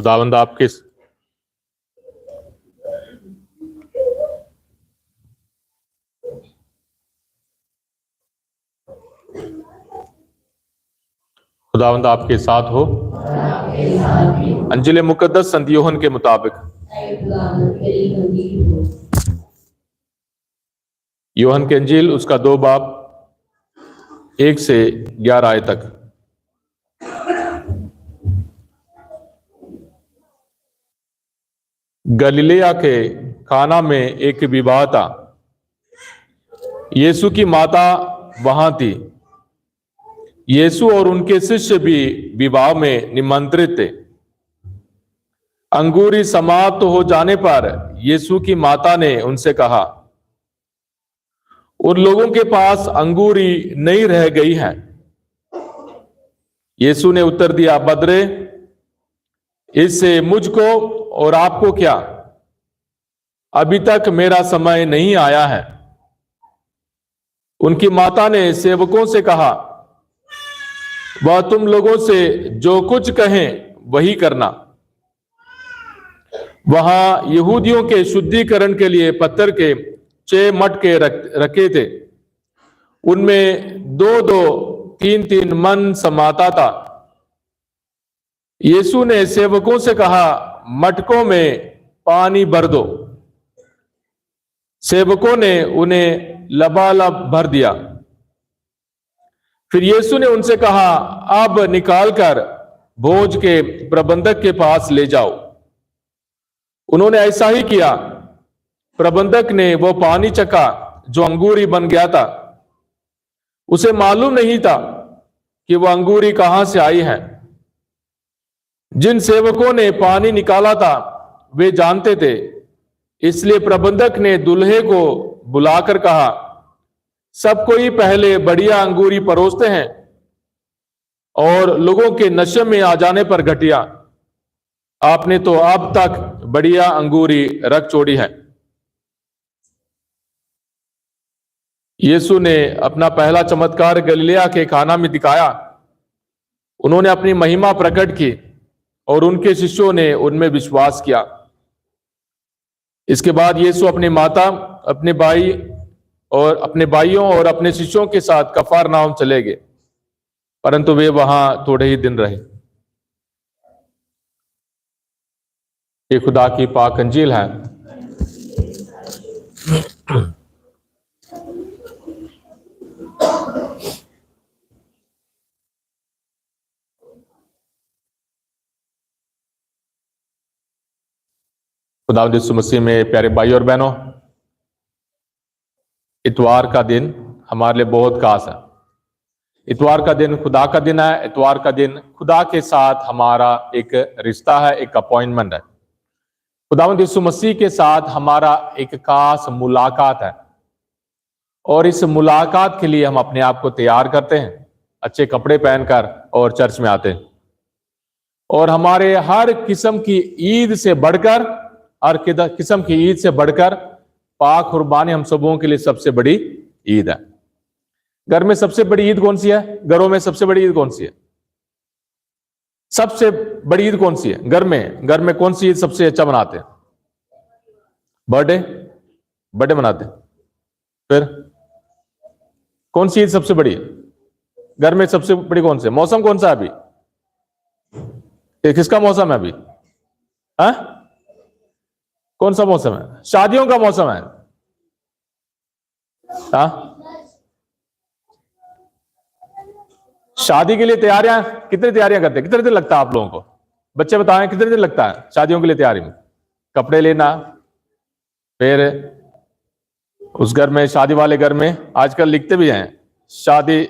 खुदावंद आपके खुदावंद आपके साथ हो। अंजिल मुकद्दस संत यूहन्ना के मुताबिक। यूहन्ना के अंजील उसका 2 बाब 1 से 11 आयत तक। गलीलिया के काना में एक विवाह था। यीशु की माता वहां थी। यीशु और उनके शिष्य भी विवाह में निमंत्रित थे। अंगूरी समाप्त हो जाने पर यीशु की माता ने उनसे कहा, उन लोगों के पास अंगूरी नहीं रह गई है। यीशु ने उत्तर दिया, बदरे, इससे मुझको और आपको क्या? अभी तक मेरा समय नहीं आया है। उनकी माता ने सेवकों से कहा, वह तुम लोगों से जो कुछ कहें वही करना। वहां यहूदियों के शुद्धिकरण के लिए पत्थर के 6 मटके रखे थे। उनमें 2-2, 3-3 मन समाता था। यीशु ने सेवकों से कहा, मटकों में पानी भर दो। सेवकों ने उन्हें लबालब भर दिया। फिर यीशु ने उनसे कहा, अब निकालकर भोज के प्रबंधक के पास ले जाओ। उन्होंने ऐसा ही किया। प्रबंधक ने वो पानी चखा जो अंगूरी बन गया था। उसे मालूम नहीं था कि वह अंगूरी कहां से आई है। जिन सेवकों ने पानी निकाला था वे जानते थे, इसलिए प्रबंधक ने दूल्हे को बुलाकर कहा, सब कोई पहले बढ़िया अंगूरी परोसते हैं और लोगों के नशे में आ जाने पर घटिया। आपने तो अब तक बढ़िया अंगूरी रख छोड़ी है। यीशु ने अपना पहला चमत्कार गलीलिया के काना में दिखाया। उन्होंने अपनी महिमा प्रकट की और उनके शिष्यों ने उनमें विश्वास किया। इसके बाद यीशु अपनी माता, अपने भाइयों और अपने शिष्यों के साथ कफरनहूम चले गए, परंतु वे वहां थोड़े ही दिन रहे। ये खुदा की पाक अंजील है। खुदावंद यीशु मसीह में प्यारे भाई और बहनों, इतवार का दिन हमारे लिए बहुत खास है। इतवार का दिन खुदा का दिन है। इतवार का दिन खुदा के साथ हमारा एक रिश्ता है, एक अपॉइंटमेंट है। खुदावंद यीशु मसीह के साथ हमारा एक खास मुलाकात है और इस मुलाकात के लिए हम अपने आप को तैयार करते हैं, अच्छे कपड़े पहनकर और चर्च में आते हैं। और हमारे हर किस्म की ईद से बढ़कर, हर किस्म की ईद से बढ़कर पाक कुर्बानी हम सबों के लिए सबसे बड़ी ईद है। घर में सबसे बड़ी ईद कौन सी है? घरों में सबसे बड़ी ईद कौन सी है? सबसे बड़ी ईद कौन सी है? घर में कौन सी ईद सबसे अच्छा मनाते हैं? बर्थडे मनाते हैं। फिर कौन सी ईद सबसे बड़ी है? घर में सबसे बड़ी कौन सी है? मौसम कौन सा है अभी? किसका मौसम है अभी? हाँ, कौन सा मौसम है? शादियों का मौसम है। हाँ, शादी के लिए तैयारियां, कितनी तैयारियां करते हैं? कितने दिन लगता है आप लोगों को? बच्चे बताएं, कितने दिन लगता है शादियों के लिए तैयारी में? कपड़े लेना, फिर उस घर में, शादी वाले घर में आजकल लिखते भी हैं शादी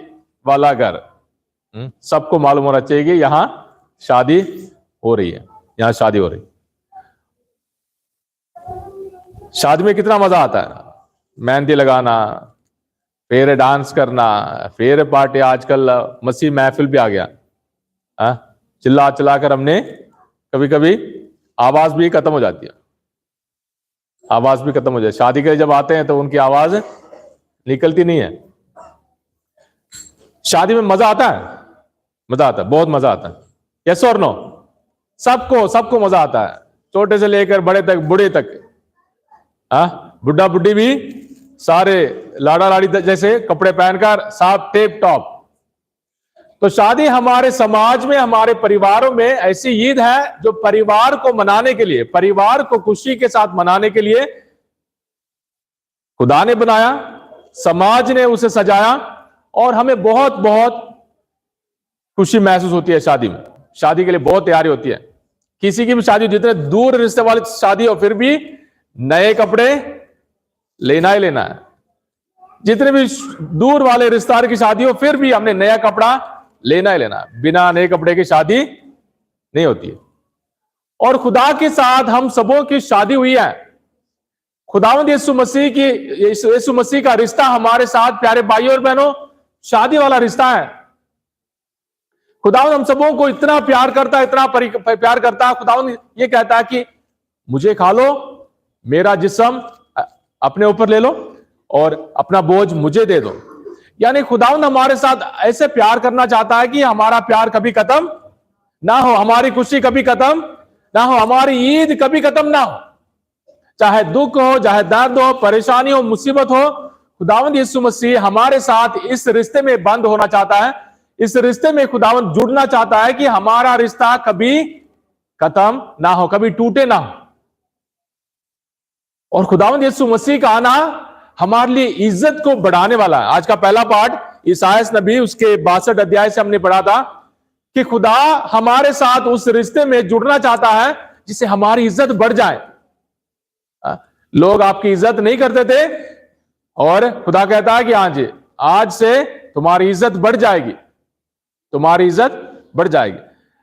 वाला घर। सबको मालूम होना चाहिए कि यहां शादी हो रही है, यहां शादी हो रही। शादी में कितना मजा आता है, मेहंदी लगाना, फिर डांस करना, फिर पार्टी। आजकल मसीह महफिल भी आ गया। चिल्ला चिल्ला कर हमने कभी कभी आवाज भी खत्म हो जाती है, आवाज भी खत्म हो जाती है। शादी के जब आते हैं तो उनकी आवाज निकलती नहीं है। शादी में मजा आता है, मजा आता है, बहुत मजा आता है। यस और नो? सबको सबको मजा आता है, छोटे से लेकर बड़े तक, बूढ़े तक, बुढ़ा बुढ़ी भी सारे लाड़ा लाड़ी जैसे कपड़े पहनकर साफ टेप टॉप। तो शादी हमारे समाज में, हमारे परिवारों में ऐसी ईद है जो परिवार को मनाने के लिए, परिवार को खुशी के साथ मनाने के लिए खुदा ने बनाया, समाज ने उसे सजाया और हमें बहुत बहुत खुशी महसूस होती है शादी में। शादी के लिए बहुत तैयारी होती है। किसी की भी शादी, जितने दूर रिश्ते वाली शादी हो, फिर भी नए कपड़े लेना ही लेना है। जितने भी दूर वाले रिश्तेदार की शादी हो, फिर भी हमने नया कपड़ा लेना ही लेना है। बिना नए कपड़े की शादी नहीं होती है। और खुदा के साथ हम सबों की शादी हुई है। खुदावंद यीशु मसीह का रिश्ता हमारे साथ, प्यारे भाइयों और बहनों, शादी वाला रिश्ता है। खुदावंद हम सबों को इतना प्यार करता है, इतना प्यार करता है। खुदावंद ये कहता है कि मुझे खा लो, मेरा जिस्म अपने ऊपर ले लो और अपना बोझ मुझे दे दो। यानी खुदावंद हमारे साथ ऐसे प्यार करना चाहता है कि हमारा प्यार कभी खत्म ना हो, हमारी खुशी कभी खत्म ना हो, हमारी ईद कभी खत्म ना हो। चाहे दुख हो, चाहे दर्द हो, परेशानी हो, मुसीबत हो, खुदावंद यीशु मसीह हमारे साथ इस रिश्ते में बंद होना चाहता है। इस रिश्ते में खुदावंद जुड़ना चाहता है कि हमारा रिश्ता कभी खत्म ना हो, कभी टूटे ना हो। और खुदावंद यीशु मसीह का आना हमारे लिए इज्जत को बढ़ाने वाला है। आज का पहला पाठ ईसाया नबी उसके 62 अध्याय से हमने पढ़ा था कि खुदा हमारे साथ उस रिश्ते में जुड़ना चाहता है जिससे हमारी इज्जत बढ़ जाए। लोग आपकी इज्जत नहीं करते थे और खुदा कहता है कि हाँ जी, आज से तुम्हारी इज्जत बढ़ जाएगी, तुम्हारी इज्जत बढ़ जाएगी।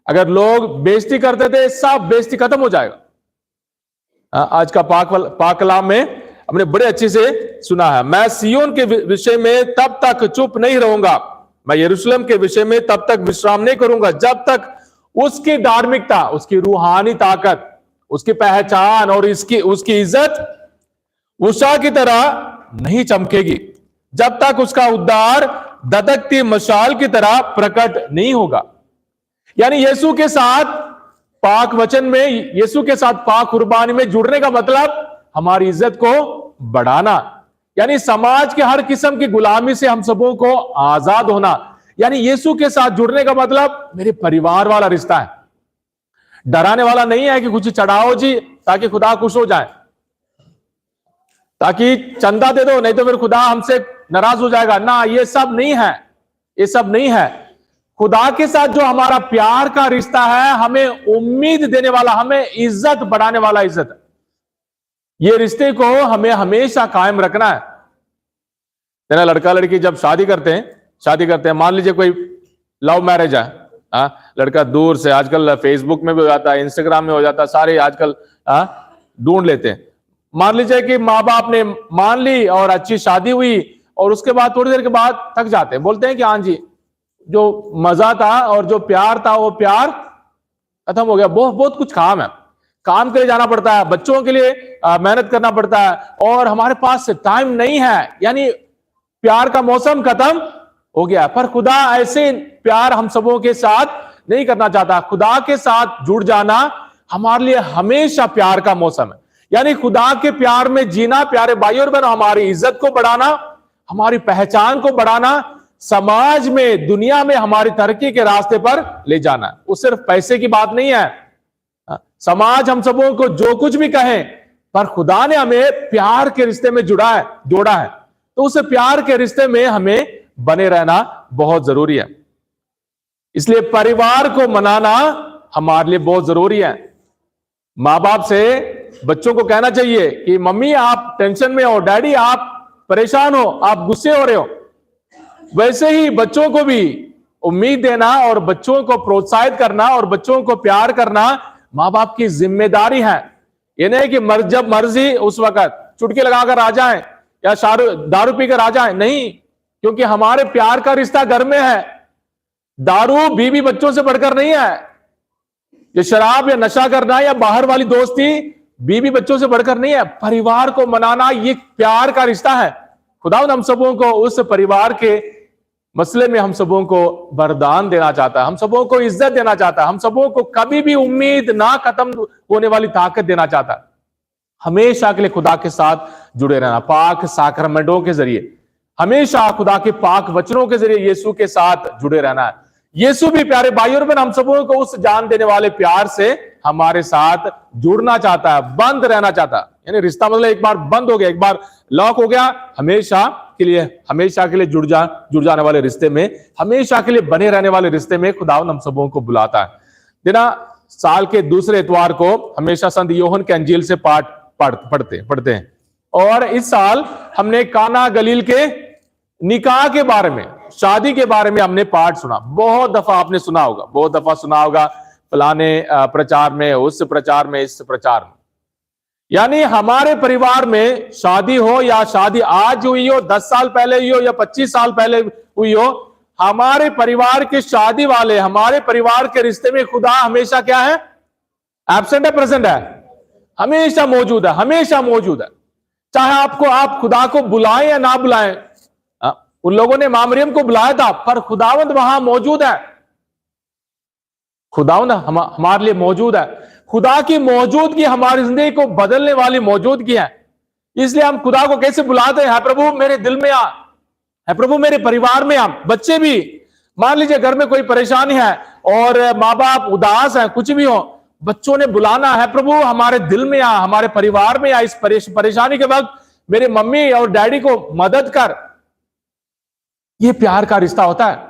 अगर लोग बेइज्जती करते थे, सब बेइज्जती खत्म हो जाएगा। आज का पाक कलाम में हमने बड़े अच्छे से सुना है, मैं सियोन के विषय में तब तक चुप नहीं रहूंगा, मैं यरूशलेम के विषय में तब तक विश्राम नहीं करूंगा जब तक उसकी धार्मिकता, उसकी रूहानी ताकत, उसकी पहचान और उसकी इज्जत उषा की तरह नहीं चमकेगी, जब तक उसका उद्धार धधकती मशाल की तरह प्रकट नहीं होगा। यानी यीशु के साथ पाक वचन में, यीशु के साथ पाक कुर्बानी में जुड़ने का मतलब हमारी इज्जत को बढ़ाना, यानी समाज के हर किस्म की गुलामी से हम सबों को आजाद होना। यानी यीशु के साथ जुड़ने का मतलब मेरे परिवार वाला रिश्ता है, डराने वाला नहीं है कि कुछ चढ़ाओ जी ताकि खुदा खुश हो जाए, ताकि चंदा दे दो नहीं तो फिर खुदा हमसे नाराज हो जाएगा। ना, ये सब नहीं है, ये सब नहीं है। खुदा के साथ जो हमारा प्यार का रिश्ता है, हमें उम्मीद देने वाला, हमें इज्जत बढ़ाने वाला इज्जत है। ये रिश्ते को हमें हमेशा कायम रखना है। तेरा लड़का लड़की जब शादी करते हैं, मान लीजिए कोई लव मैरिज है, लड़का दूर से, आजकल फेसबुक में भी हो जाता है, इंस्टाग्राम में हो जाता है, सारे आजकल ढूंढ लेते हैं। मान लीजिए कि माँ बाप ने मान ली और अच्छी शादी हुई और उसके बाद थोड़ी देर के बाद थक जाते हैं, बोलते हैं कि हाँ जी, जो मजा था और जो प्यार था वो प्यार खत्म हो गया। बहुत कुछ काम है, काम के लिए जाना पड़ता है, बच्चों के लिए मेहनत करना पड़ता है और हमारे पास टाइम नहीं है, यानी प्यार का मौसम खत्म हो गया। पर खुदा ऐसे प्यार हम सबों के साथ नहीं करना चाहता। खुदा के साथ जुड़ जाना हमारे लिए हमेशा प्यार का मौसम है, यानी खुदा के प्यार में जीना। प्यारे भाइयों और बहनों, हमारी इज्जत को बढ़ाना, हमारी पहचान को बढ़ाना, समाज में, दुनिया में हमारी तरक्की के रास्ते पर ले जाना। वो सिर्फ पैसे की बात नहीं है। समाज हम सबों को जो कुछ भी कहे, पर खुदा ने हमें प्यार के रिश्ते में जोड़ा है, तो उस प्यार के रिश्ते में हमें बने रहना बहुत जरूरी है। इसलिए परिवार को मनाना हमारे लिए बहुत जरूरी है। माँ बाप से बच्चों को कहना चाहिए कि मम्मी आप टेंशन में हो, डैडी आप परेशान हो, आप गुस्से हो रहे हो। वैसे ही बच्चों को भी उम्मीद देना और बच्चों को प्रोत्साहित करना और बच्चों को प्यार करना माँ बाप की जिम्मेदारी है। ये नहीं कि जब मर्जी उस वक्त चुटकी लगाकर आ जाए या दारू पीकर आ जाए, नहीं, क्योंकि हमारे प्यार का रिश्ता घर में है। दारू बीवी बच्चों से बढ़कर नहीं है, ये शराब या नशा करना या बाहर वाली दोस्ती बीवी बच्चों से बढ़कर नहीं है। परिवार को मनाना ये प्यार का रिश्ता है। खुदा हम सबों को उस परिवार के मसले में हम सबों को वरदान देना चाहता है, हम सबों को इज्जत देना चाहता है, हम सबों को कभी भी उम्मीद ना खत्म होने वाली ताकत देना चाहता है। हमेशा के लिए खुदा के साथ जुड़े रहना, पाक साक्रमेंटों के जरिए, हमेशा खुदा के पाक वचनों के जरिए यीशु के साथ जुड़े रहना है। यीशु भी प्यारे भाई और बहन हम सबों को उस जान देने वाले प्यार से हमारे साथ जुड़ना चाहता है, बंद रहना चाहता है। यानी रिश्ता मतलब एक बार बंद हो गया, एक बार लॉक हो गया, हमेशा के लिए जुड़ जाने वाले रिश्ते में, हमेशा के लिए बने रहने वाले रिश्ते में खुदावंद हम सबों को बुलाता है। देना साल के दूसरे इतवार को हमेशा संत यूहन्ना के अंजील से पाठ पढ़ते हैं। और इस साल हमने काना गलील के निकाह के बारे में, शादी के बारे में हमने पाठ सुना। बहुत दफा आपने सुना होगा, बहुत दफा सुना होगा, फलाने प्रचार में, उस प्रचार में, इस प्रचार में। यानी हमारे परिवार में शादी हो या शादी आज हुई हो, 10 साल पहले हुई हो या 25 साल पहले हुई हो, हमारे परिवार के शादी वाले, हमारे परिवार के रिश्ते में खुदा हमेशा क्या है? एब्सेंट है, प्रेजेंट है, हमेशा मौजूद है, हमेशा मौजूद है। चाहे आप खुदा को बुलाएं या ना बुलाएं। उन लोगों ने मां मरियम को बुलाया था, पर खुदावंद वहां मौजूद है। खुदावंद हमारे लिए मौजूद है। खुदा की मौजूदगी हमारी जिंदगी को बदलने वाली मौजूदगी है। इसलिए हम खुदा को कैसे बुलाते हैं? प्रभु मेरे दिल में आ, है प्रभु मेरे परिवार में आ। बच्चे भी, मान लीजिए घर में कोई परेशानी है और माँ बाप उदास है, कुछ भी हो, बच्चों ने बुलाना है, प्रभु हमारे दिल में आ, हमारे परिवार में आ, इस परेशानी के वक्त मेरे मम्मी और डैडी को मदद कर। ये प्यार का रिश्ता होता है।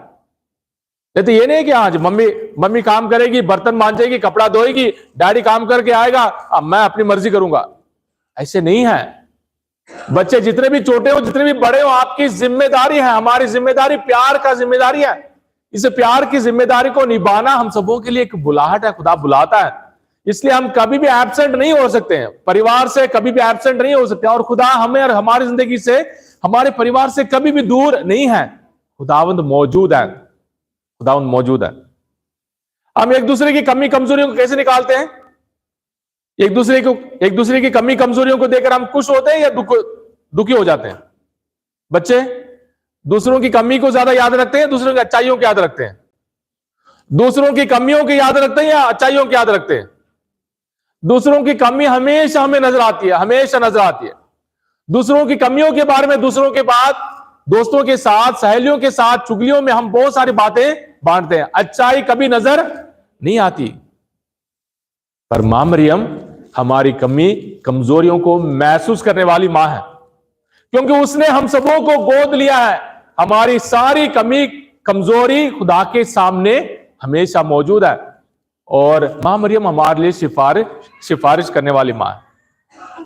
तो ये नहीं कि आज मम्मी काम करेगी, बर्तन मांजेगी, कपड़ा धोएगी, डैडी काम करके आएगा, अब मैं अपनी मर्जी करूंगा। ऐसे नहीं है। बच्चे जितने भी छोटे हो, जितने भी बड़े हो, आपकी जिम्मेदारी है, हमारी जिम्मेदारी प्यार का जिम्मेदारी है। इस प्यार की जिम्मेदारी को निभाना हम सबों के लिए एक बुलाहट है, खुदा बुलाता है। इसलिए हम कभी भी एब्सेंट नहीं हो सकते हैं, परिवार से कभी भी एब्सेंट नहीं हो सकते। और खुदा हमें और हमारी जिंदगी से, हमारे परिवार से कभी भी दूर नहीं है। खुदावंद मौजूद है, खुदावंद मौजूद है। हम एक दूसरे की कमी कमजोरियों को कैसे निकालते हैं? एक दूसरे की कमी कमजोरियों को देखकर हम खुश होते हैं या दुखी हो जाते हैं? बच्चे दूसरों की कमी को ज्यादा याद रखते हैं, दूसरों की अच्छाइयों को याद रखते हैं? दूसरों की कमियों को याद रखते हैं या अच्छाइयों को याद रखते हैं? दूसरों की कमी हमेशा हमें नजर आती है, हमेशा नजर आती है। दूसरों की कमियों के बारे में दूसरों के बाद दोस्तों के साथ, सहेलियों के साथ, चुगलियों में हम बहुत सारी बातें बांटते हैं, अच्छाई कभी नजर नहीं आती। पर मां मरियम हमारी कमी कमजोरियों को महसूस करने वाली मां है, क्योंकि उसने हम सबों को गोद लिया है। हमारी सारी कमी कमजोरी खुदा के सामने हमेशा मौजूद है। और मां मरियम हमारे लिए सिफारिश करने वाली मां है।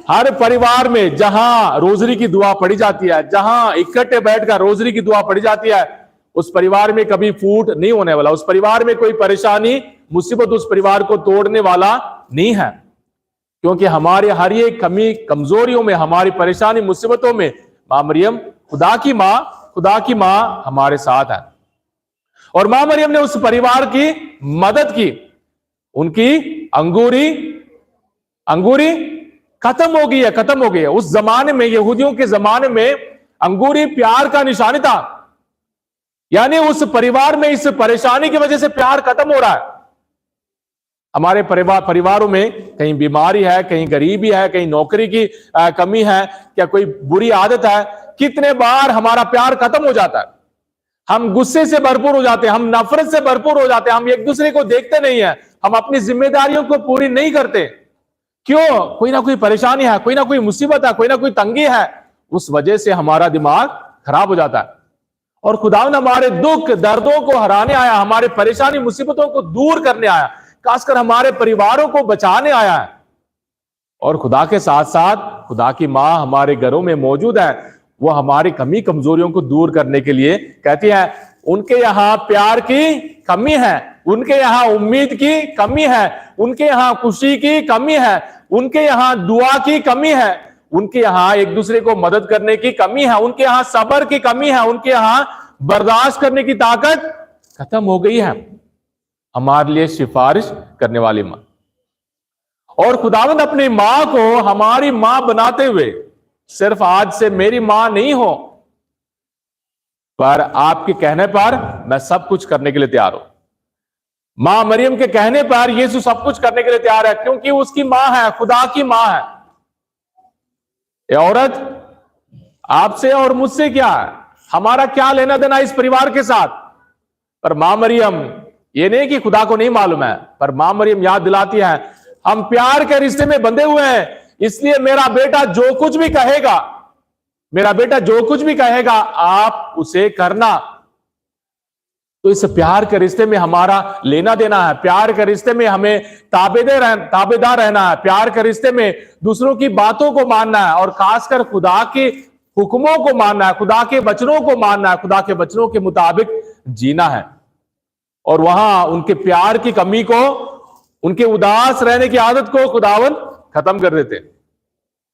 हर परिवार में जहां रोजरी की दुआ पढ़ी जाती है, जहां इकट्ठे बैठकर रोजरी की दुआ पढ़ी जाती है, उस परिवार में कभी फूट नहीं होने वाला। उस परिवार में कोई परेशानी, मुसीबत उस परिवार को तोड़ने वाला नहीं है, क्योंकि हमारे हर एक कमी कमजोरियों में, हमारी परेशानी मुसीबतों में मां मरियम, खुदा की मां हमारे साथ है। और मां मरियम ने उस परिवार की मदद की। उनकी अंगूरी खत्म हो गई है। उस जमाने में, यहूदियों के जमाने में, अंगूरी प्यार का निशानी था। यानी उस परिवार में इस परेशानी की वजह से प्यार खत्म हो रहा है। हमारे परिवारों में कहीं बीमारी है, कहीं गरीबी है, कहीं नौकरी की कमी है, क्या कोई बुरी आदत है, कितने बार हमारा प्यार खत्म हो जाता है। हम गुस्से से भरपूर हो जाते हैं, हम नफरत से भरपूर हो जाते हैं, हम एक दूसरे को देखते नहीं है, हम अपनी जिम्मेदारियों को पूरी नहीं करते। क्यों? कोई ना कोई परेशानी है, कोई ना कोई मुसीबत है, कोई ना कोई तंगी है। उस वजह से हमारा दिमाग खराब हो जाता है। और खुदावंद हमारे दुख दर्दों को हराने आया, हमारे परेशानी मुसीबतों को दूर करने आया, खासकर हमारे परिवारों को बचाने आया है। और खुदा के साथ साथ खुदा की मां हमारे घरों में मौजूद है। वो हमारी कमी कमजोरियों को दूर करने के लिए कहती है, उनके यहां प्यार की कमी है, उनके यहां उम्मीद की कमी है, उनके यहां खुशी की कमी है, उनके यहां दुआ की कमी है, उनके यहां एक दूसरे को मदद करने की कमी है, उनके यहां सब्र की कमी है, उनके यहां बर्दाश्त करने की ताकत खत्म हो गई है। हमारे लिए सिफारिश करने वाली मां। और खुदावंद अपनी मां को हमारी मां बनाते हुए सिर्फ आज से मेरी मां नहीं हो, पर आपके कहने पर मैं सब कुछ करने के लिए तैयार हूं। मां मरियम के कहने पर यीशु सब कुछ करने के लिए तैयार है, क्योंकि उसकी मां है, खुदा की मां है। ये औरत आपसे और मुझसे क्या है, हमारा क्या लेना देना इस परिवार के साथ। पर मां मरियम, ये नहीं कि खुदा को नहीं मालूम है, पर मां मरियम याद दिलाती है हम प्यार के रिश्ते में बंधे हुए हैं, इसलिए मेरा बेटा जो कुछ भी कहेगा, मेरा बेटा जो कुछ भी कहेगा आप उसे करना। तो इस प्यार के रिश्ते में हमारा लेना देना है, प्यार के रिश्ते में हमें ताबेदार रहना है, प्यार के रिश्ते में दूसरों की बातों को मानना है, और खासकर खुदा के हुक्मों को मानना है, खुदा के वचनों को मानना है, खुदा के वचनों के मुताबिक जीना है। और वहां उनके प्यार की कमी को, उनके उदास रहने की आदत को खुदावन खत्म कर देते,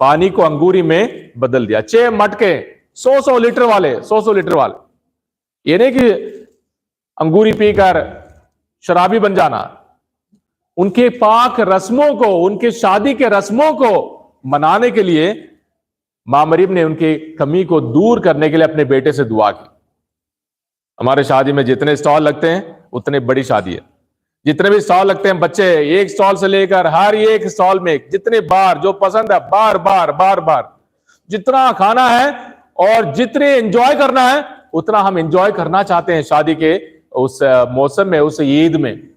पानी को अंगूरी में बदल दिया। 6 मटके 100-100 लीटर वाले, 100-100 लीटर वाले, ये नहीं कि अंगूरी पीकर शराबी बन जाना। उनके पाक रस्मों को, उनके शादी के रस्मों को मनाने के लिए मां मरियम ने उनकी कमी को दूर करने के लिए अपने बेटे से दुआ की। हमारे शादी में जितने स्टॉल लगते हैं उतने बड़ी शादी है, जितने भी स्टॉल लगते हैं, बच्चे एक स्टॉल से लेकर हर एक स्टॉल में जितने बार जो पसंद है बार बार जितना खाना है और जितने एंजॉय करना है उतना हम एंजॉय करना चाहते हैं शादी के उस मौसम में, उस ईद में।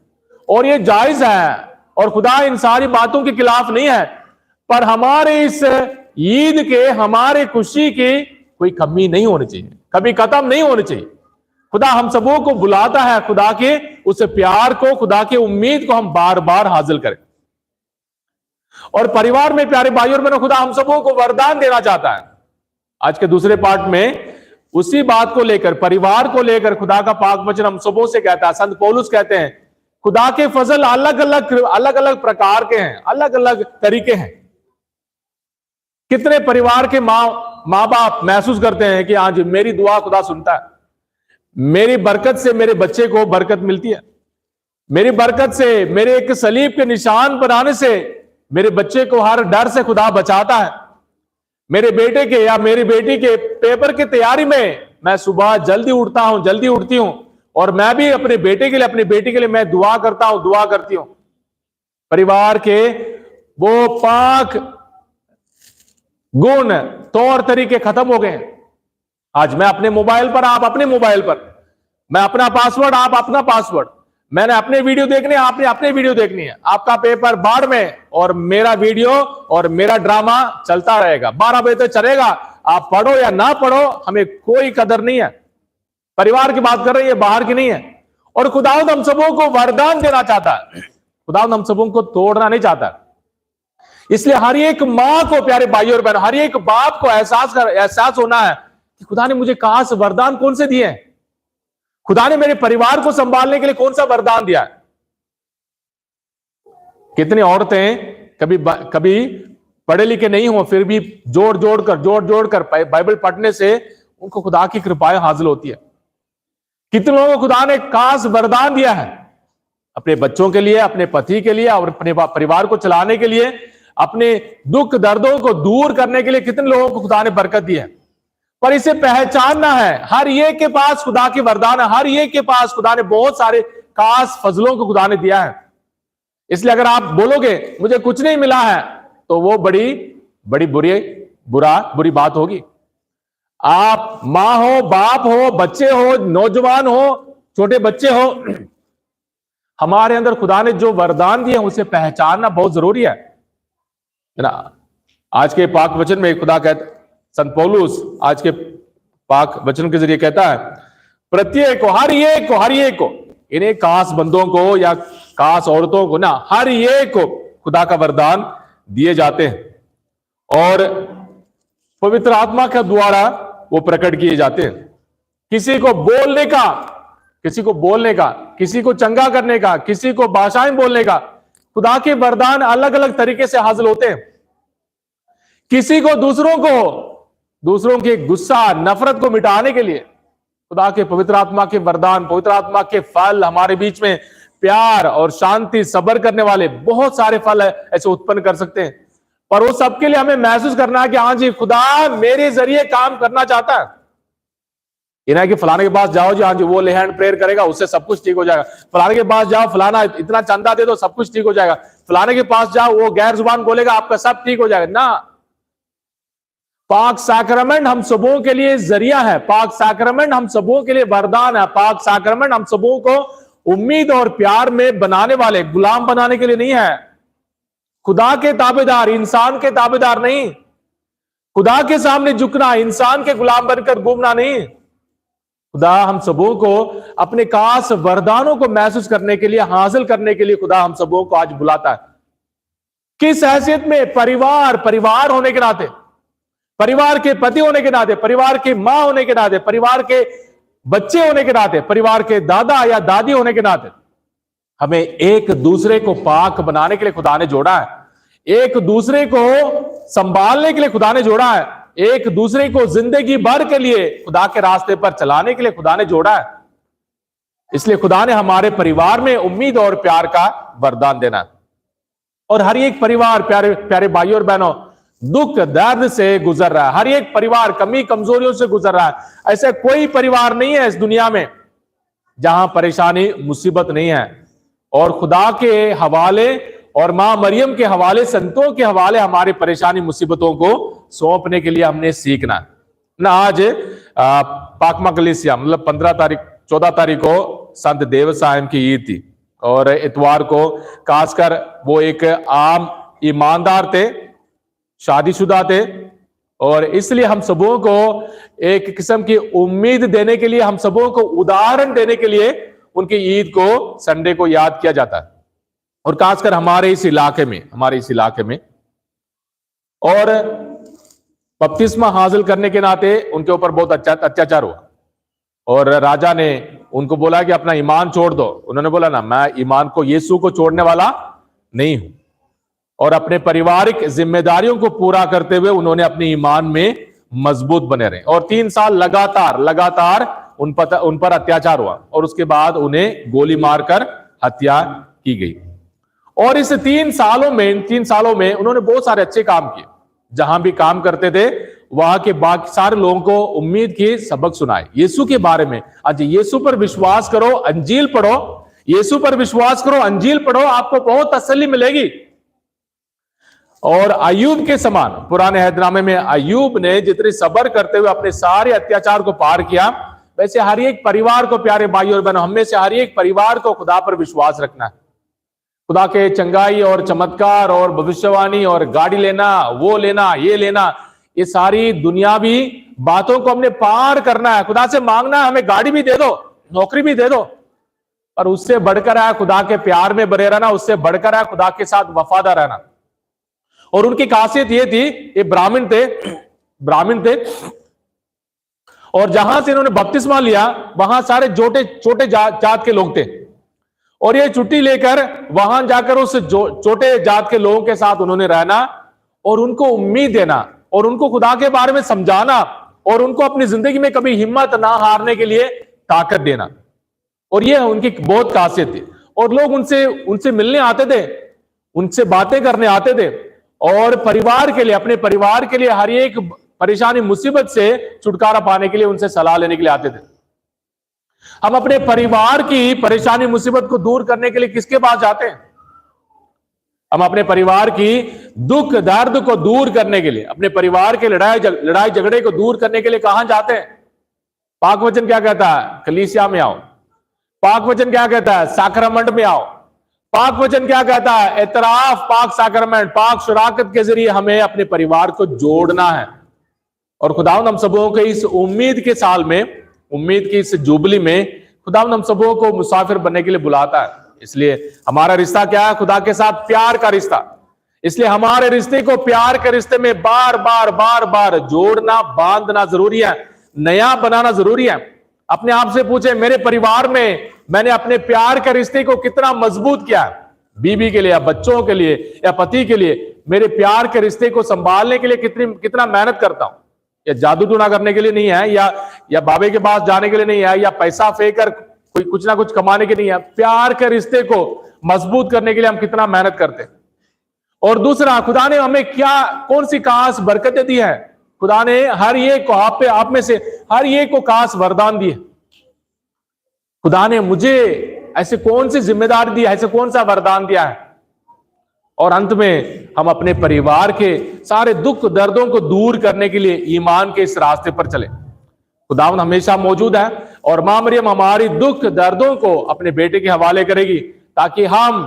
और ये जायज है और खुदा इन सारी बातों के खिलाफ नहीं है, पर हमारे इस ईद के, हमारे खुशी की कोई कमी नहीं होनी चाहिए, कभी खत्म नहीं होनी चाहिए। खुदा हम सबों को बुलाता है खुदा के उस प्यार को, खुदा की उम्मीद को हम बार बार हासिल करें। और परिवार में प्यारे भाइयों और बहनों, खुदा हम सबों को वरदान देना चाहता है। आज के दूसरे पार्ट में उसी बात को लेकर, परिवार को लेकर खुदा का पाक वचन हम सबों से कहता है। संत पौलुस कहते हैं खुदा के फजल अलग अलग प्रकार के हैं, अलग अलग तरीके हैं। कितने परिवार के माँ बाप महसूस करते हैं कि आज मेरी दुआ खुदा सुनता है, मेरी बरकत से मेरे बच्चे को बरकत मिलती है, मेरी बरकत से, मेरे एक सलीब के निशान बनाने से मेरे बच्चे को हर डर से खुदा बचाता है। मेरे बेटे के या मेरी बेटी के पेपर की तैयारी में मैं सुबह जल्दी उठता हूं, जल्दी उठती हूं, और मैं भी अपने बेटे के लिए, अपनी बेटी के लिए मैं दुआ करता हूं, दुआ करती हूं। परिवार के वो पाक गुण, तौर तरीके खत्म हो गए। आज मैं अपने मोबाइल पर, आप अपने मोबाइल पर, मैं अपना पासवर्ड, आप अपना पासवर्ड, मैंने अपने वीडियो देखने, आपने अपने वीडियो देखनी है, आपका पेपर बाढ़ में और मेरा वीडियो और मेरा ड्रामा चलता रहेगा, 12 बजे तक चलेगा। आप पढ़ो या ना पढ़ो, हमें कोई कदर नहीं है। परिवार की बात कर रही है, बाहर की नहीं है। और खुदावंद हम सबों को वरदान देना चाहता है, खुदावंद हम सबों को तोड़ना नहीं चाहता। इसलिए हर एक मां को, प्यारे भाइयों और बहनों, हर एक बाप को एहसास होना है कि खुदा ने मुझे खास वरदान कौन से दिए हैं, खुदा ने मेरे परिवार को संभालने के लिए कौन सा वरदान दिया है। कितनी औरतें कभी पढ़े लिखे नहीं हो, फिर भी जोड़ जोड़ कर बाइबल पढ़ने से उनको खुदा की कृपाएं हासिल होती है। कितने लोगों को खुदा ने खास वरदान दिया है अपने बच्चों के लिए, अपने पति के लिए और अपने परिवार को चलाने के लिए, अपने दुख दर्दों को दूर करने के लिए कितने लोगों को खुदा ने बरकत दी है। पर इसे पहचानना है, हर एक के पास खुदा की वरदान है, हर एक के पास खुदा ने बहुत सारे खास फजलों को खुदा ने दिया है। इसलिए अगर आप बोलोगे मुझे कुछ नहीं मिला है, तो वो बड़ी बुरी बात होगी। आप मां हो, बाप हो, बच्चे हो, नौजवान हो, छोटे बच्चे हो, हमारे अंदर खुदा ने जो वरदान दिए उसे पहचानना बहुत जरूरी है ना। आज के पाक वचन में खुदा कहता, संत पौलुस आज के पाक वचन के जरिए कहता है, प्रत्येक को, हर एक को, इन्हें खास बंदों को या खास औरतों को ना, हर एक को खुदा का वरदान दिए जाते हैं और पवित्र आत्मा के द्वारा वो प्रकट किए जाते हैं। किसी को बोलने का, किसी को चंगा करने का, किसी को भाषाएं बोलने का, खुदा के वरदान अलग अलग तरीके से हासिल होते हैं। किसी को दूसरों के गुस्सा, नफरत को मिटाने के लिए खुदा के पवित्र आत्मा के वरदान, पवित्र आत्मा के फल हमारे बीच में प्यार और शांति, सब्र करने वाले बहुत सारे फल ऐसे उत्पन्न कर सकते हैं। पर वो सबके लिए हमें महसूस करना है कि हाँ जी, खुदा मेरे जरिए काम करना चाहता है। ये ना कि फलाने के पास जाओ जी, हाँ जी वो ले हैंड प्रेयर करेगा उससे सब कुछ ठीक हो जाएगा, फलाने के पास जाओ फलाना इतना चंदा दे दो सब कुछ ठीक हो जाएगा, फलाने के पास जाओ वो गैर जुबान बोलेगा आपका सब ठीक हो जाएगा ना। पाक सैक्रमेंट हम सबों के लिए जरिया है, पाक सैक्रमेंट हम सबों के लिए वरदान है, पाक सैक्रमेंट हम सबों को उम्मीद और प्यार में बनाने वाले, गुलाम बनाने के लिए नहीं है। खुदा के ताबेदार, इंसान के ताबेदार नहीं। खुदा के सामने झुकना, इंसान के गुलाम बनकर घूमना नहीं। खुदा हम सबों को अपने खास वरदानों को महसूस करने के लिए, हासिल करने के लिए खुदा हम सबों को आज बुलाता है। किस हैसियत में? परिवार होने के नाते, परिवार के पति होने के नाते, परिवार की मां होने के नाते, परिवार के बच्चे होने के नाते, परिवार के दादा या दादी होने के नाते हमें एक दूसरे को पाक बनाने के लिए खुदा ने जोड़ा है, एक दूसरे को संभालने के लिए खुदा ने जोड़ा है, एक दूसरे को जिंदगी भर के लिए खुदा के रास्ते पर चलाने के लिए खुदा ने जोड़ा है। इसलिए खुदा ने हमारे परिवार में उम्मीद और प्यार का वरदान देना है। और हर एक परिवार, प्यारे प्यारे भाइयों और बहनों, दुख दर्द से गुजर रहा है, हर एक परिवार कमी कमजोरियों से गुजर रहा है। ऐसा कोई परिवार नहीं है इस दुनिया में जहां परेशानी मुसीबत नहीं है। और खुदा के हवाले और मां मरियम के हवाले, संतों के हवाले हमारी परेशानी मुसीबतों को सौंपने के लिए हमने सीखना है ना। आज पाकमा कलीसिया मतलब 14 तारीख को संत देव साहब की ईद थी और इतवार को खासकर वो एक आम ईमानदार थे, शादीशुदा थे, और इसलिए हम सबों को एक किस्म की उम्मीद देने के लिए, हम सबों को उदाहरण देने के लिए उनकी ईद को, संडे को याद किया जाता है। और खासकर हमारे इस इलाके में और बपतिस्मा हासिल करने के नाते उनके ऊपर बहुत अच्छा अत्याचार हुआ और राजा ने उनको बोला कि अपना ईमान छोड़ दो। उन्होंने बोला ना, मैं ईमान को, यीशु को छोड़ने वाला नहीं हूं। और अपने पारिवारिक जिम्मेदारियों को पूरा करते हुए उन्होंने अपने ईमान में मजबूत बने रहे और 3 साल लगातार उन पर अत्याचार हुआ और उसके बाद उन्हें गोली मारकर हत्या की गई। और इस 3 सालों में उन्होंने बहुत सारे अच्छे काम किए। जहां भी काम करते थे वहां के बाकी सारे लोगों को उम्मीद की सबक सुनाए यीशु के बारे में। आज यीशु पर विश्वास करो, अंजील पढ़ो, यीशु पर विश्वास करो, अंजील पढ़ो, आपको बहुत तसल्ली मिलेगी। और अय्यूब के समान, पुराने अहदनामे में अय्यूब ने जितने सब्र करते हुए अपने सारे अत्याचार को पार किया, वैसे हर एक परिवार को, प्यारे भाइयों और बहनों, हमें से हर एक परिवार को खुदा पर विश्वास रखना है। खुदा के चंगाई और चमत्कार और भविष्यवाणी और गाड़ी लेना, वो लेना, ये लेना, ये सारी दुनियावी बातों को हमने पार करना है। खुदा से मांगना, हमें गाड़ी भी दे दो, नौकरी भी दे दो, पर उससे बढ़कर है खुदा के प्यार में बने रहना, उससे बढ़कर है खुदा के साथ वफादार रहना। और उनकी खासियत ये थी, ये ब्राह्मण थे और जहां से इन्होंने बपतिस्मा लिया वहां सारे छोटे जात के लोग थे और ये छुट्टी लेकर वहां जाकर उस छोटे जात के लोगों के साथ उन्होंने रहना और उनको उम्मीद देना और उनको खुदा के बारे में समझाना और उनको अपनी जिंदगी में कभी हिम्मत ना हारने के लिए ताकत देना। और ये उनकी बहुत खासियत थी और लोग उनसे मिलने आते थे, उनसे बातें करने आते थे और परिवार के लिए, अपने परिवार के लिए हर एक परेशानी मुसीबत से छुटकारा पाने के लिए उनसे सलाह लेने के लिए आते थे। हम अपने परिवार की परेशानी मुसीबत को दूर करने के लिए किसके पास जाते हैं? हम अपने परिवार की दुख दर्द को दूर करने के लिए, अपने परिवार के लड़ाई झगड़े को दूर करने के लिए कहां जाते हैं? पाक वचन क्या कहता है? कलीसिया में आओ। पाक वचन क्या कहता है? साक्रमेंट में आओ। पाक वचन क्या कहता है? एतराफ, पाक साक्रमेंट, पाक शराकत के जरिए हमें अपने परिवार को जोड़ना है। और खुदावंद हम सबों के इस उम्मीद के साल में, उम्मीद की इस जुबली में खुदावंद हम सबों को मुसाफिर बनने के लिए बुलाता है। इसलिए हमारा रिश्ता क्या है? खुदा के साथ प्यार का रिश्ता। इसलिए हमारे रिश्ते को प्यार के रिश्ते में बार बार जोड़ना, बांधना जरूरी है, नया बनाना जरूरी है। अपने आप से पूछे, मेरे परिवार में मैंने अपने प्यार के रिश्ते को कितना मजबूत किया? बीवी के लिए या बच्चों के लिए या पति के लिए मेरे प्यार के रिश्ते को संभालने के लिए कितना मेहनत करता हूं। या जादू टूना करने के लिए नहीं है, या बाबे के पास जाने के लिए नहीं है, या पैसा फेंक कर कोई कुछ ना कुछ कमाने के नहीं है। प्यार के रिश्ते को मजबूत करने के लिए हम कितना मेहनत करते हैं। और दूसरा, खुदा ने हमें कौन सी खास बरकतें दी है? खुदा ने हर एक को आप में से हर एक को खास वरदान दिए। खुदा ने मुझे ऐसे कौन सी जिम्मेदारी दी, ऐसे कौन सा वरदान दिया है। और अंत में हम अपने परिवार के सारे दुख दर्दों को दूर करने के लिए ईमान के इस रास्ते पर चले। खुदावंद हमेशा मौजूद है और मां मरियम हमारी दुख दर्दों को अपने बेटे के हवाले करेगी, ताकि हम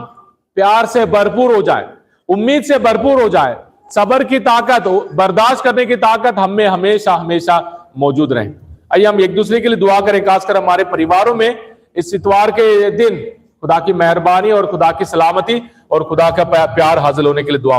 प्यार से भरपूर हो जाए, उम्मीद से भरपूर हो जाए, सब्र की ताकत, बर्दाश्त करने की ताकत हम में हमेशा हमेशा मौजूद रहे। आइए हम एक दूसरे के लिए दुआ करें, खासकर हमारे परिवारों में इस इतवार के दिन खुदा की मेहरबानी और खुदा की सलामती और खुदा का प्यार हासिल होने के लिए दुआ